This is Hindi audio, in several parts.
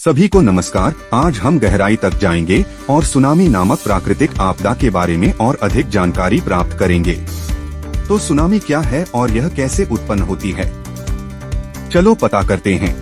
सभी को नमस्कार। आज हम गहराई तक जाएंगे और सुनामी नामक प्राकृतिक आपदा के बारे में और अधिक जानकारी प्राप्त करेंगे। तो सुनामी क्या है और यह कैसे उत्पन्न होती है, चलो पता करते हैं।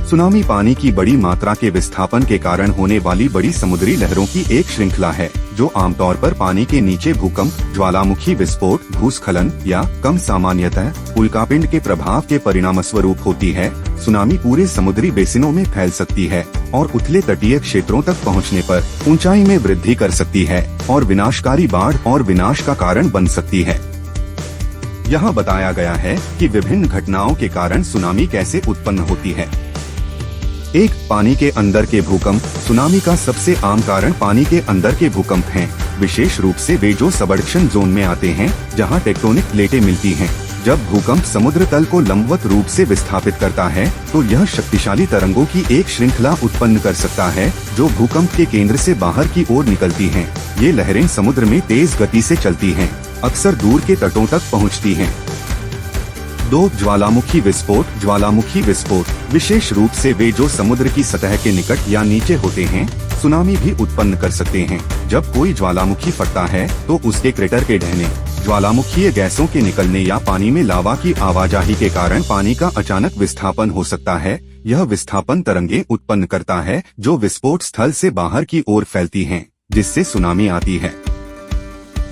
सुनामी पानी की बड़ी मात्रा के विस्थापन के कारण होने वाली बड़ी समुद्री लहरों की एक श्रृंखला है, जो आमतौर पर पानी के नीचे भूकंप, ज्वालामुखी विस्फोट, भूस्खलन या कम सामान्यतः उल्कापिंड के प्रभाव के परिणामस्वरूप होती है। सुनामी पूरे समुद्री बेसिनों में फैल सकती है और उथले तटीय क्षेत्रों तक पहुंचने पर ऊंचाई में वृद्धि कर सकती है और विनाशकारी बाढ़ और विनाश का कारण बन सकती है। यहाँ बताया गया है कि विभिन्न घटनाओं के कारण सुनामी कैसे उत्पन्न होती है। एक, पानी के अंदर के भूकंप। सुनामी का सबसे आम कारण पानी के अंदर के भूकंप हैं, विशेष रूप से वे जो सबडक्शन जोन में आते हैं, जहां टेक्टोनिक प्लेटें मिलती हैं। जब भूकंप समुद्र तल को लंबवत रूप से विस्थापित करता है, तो यह शक्तिशाली तरंगों की एक श्रृंखला उत्पन्न कर सकता है, जो भूकंप के केंद्र से बाहर की ओर निकलती हैं। ये लहरें समुद्र में तेज गति से चलती हैं, अक्सर दूर के तटों तक पहुँचती हैं। 2, ज्वालामुखी विस्फोट। ज्वालामुखी विस्फोट विशेष रूप से वे जो समुद्र की सतह के निकट या नीचे होते हैं, सुनामी भी उत्पन्न कर सकते हैं। जब कोई ज्वालामुखी फटता है, तो उसके क्रेटर के ढहने, ज्वालामुखीय गैसों के निकलने या पानी में लावा की आवाजाही के कारण पानी का अचानक विस्थापन हो सकता है। यह विस्थापन तरंगे उत्पन्न करता है, जो विस्फोट स्थल से बाहर की ओर फैलती हैं, जिससे सुनामी आती है।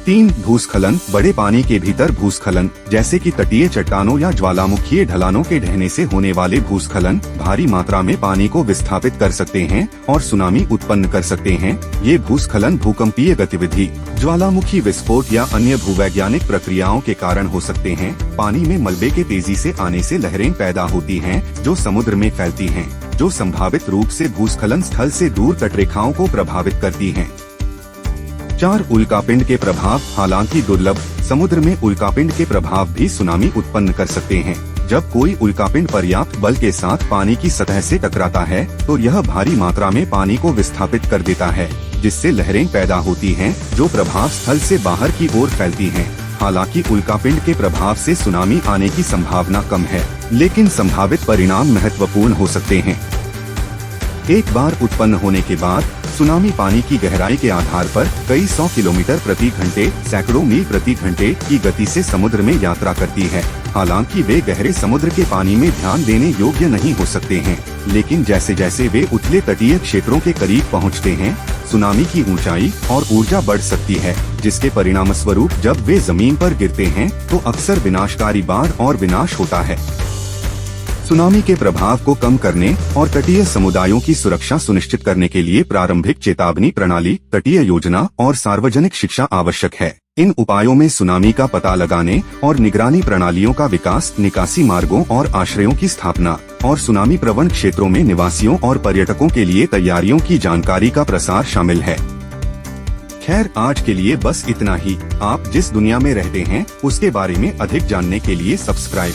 3, भूस्खलन। बड़े पानी के भीतर भूस्खलन, जैसे कि तटीय चट्टानों या ज्वालामुखीय ढलानों के ढहने से होने वाले भूस्खलन, भारी मात्रा में पानी को विस्थापित कर सकते हैं और सुनामी उत्पन्न कर सकते हैं। ये भूस्खलन भूकंपीय गतिविधि, ज्वालामुखी विस्फोट या अन्य भूवैज्ञानिक प्रक्रियाओं के कारण हो सकते हैं। पानी में मलबे के तेजी से आने से लहरें पैदा होती हैं, जो समुद्र में फैलती हैं, जो संभावित रूप से भूस्खलन स्थल से दूर तटरेखाओं को प्रभावित करती हैं। 4, उल्कापिंड के प्रभाव। हालांकि दुर्लभ, समुद्र में उल्कापिंड के प्रभाव भी सुनामी उत्पन्न कर सकते हैं। जब कोई उल्कापिंड पर्याप्त बल के साथ पानी की सतह से टकराता है, तो यह भारी मात्रा में पानी को विस्थापित कर देता है, जिससे लहरें पैदा होती हैं, जो प्रभाव स्थल से बाहर की ओर फैलती हैं। हालांकि उल्कापिंड के प्रभाव से सुनामी आने की संभावना कम है, लेकिन संभावित परिणाम महत्वपूर्ण हो सकते हैं। एक बार उत्पन्न होने के बाद सुनामी पानी की गहराई के आधार पर कई 100 किलोमीटर प्रति घंटे, सैकड़ों मील प्रति घंटे की गति से समुद्र में यात्रा करती है। हालांकि वे गहरे समुद्र के पानी में ध्यान देने योग्य नहीं हो सकते हैं, लेकिन जैसे जैसे वे उथले तटीय क्षेत्रों के करीब पहुंचते हैं, सुनामी की ऊंचाई और ऊर्जा बढ़ सकती है, जिसके परिणामस्वरूप जब वे जमीन पर गिरते हैं, तो अक्सर विनाशकारी बाढ़ और विनाश होता है। सुनामी के प्रभाव को कम करने और तटीय समुदायों की सुरक्षा सुनिश्चित करने के लिए प्रारंभिक चेतावनी प्रणाली, तटीय योजना और सार्वजनिक शिक्षा आवश्यक है। इन उपायों में सुनामी का पता लगाने और निगरानी प्रणालियों का विकास, निकासी मार्गों और आश्रयों की स्थापना, और सुनामी प्रवण क्षेत्रों में निवासियों और पर्यटकों के लिए तैयारियों की जानकारी का प्रसार शामिल है। खैर, आज के लिए बस इतना ही। आप जिस दुनिया में रहते हैं, उसके बारे में अधिक जानने के लिए सब्सक्राइब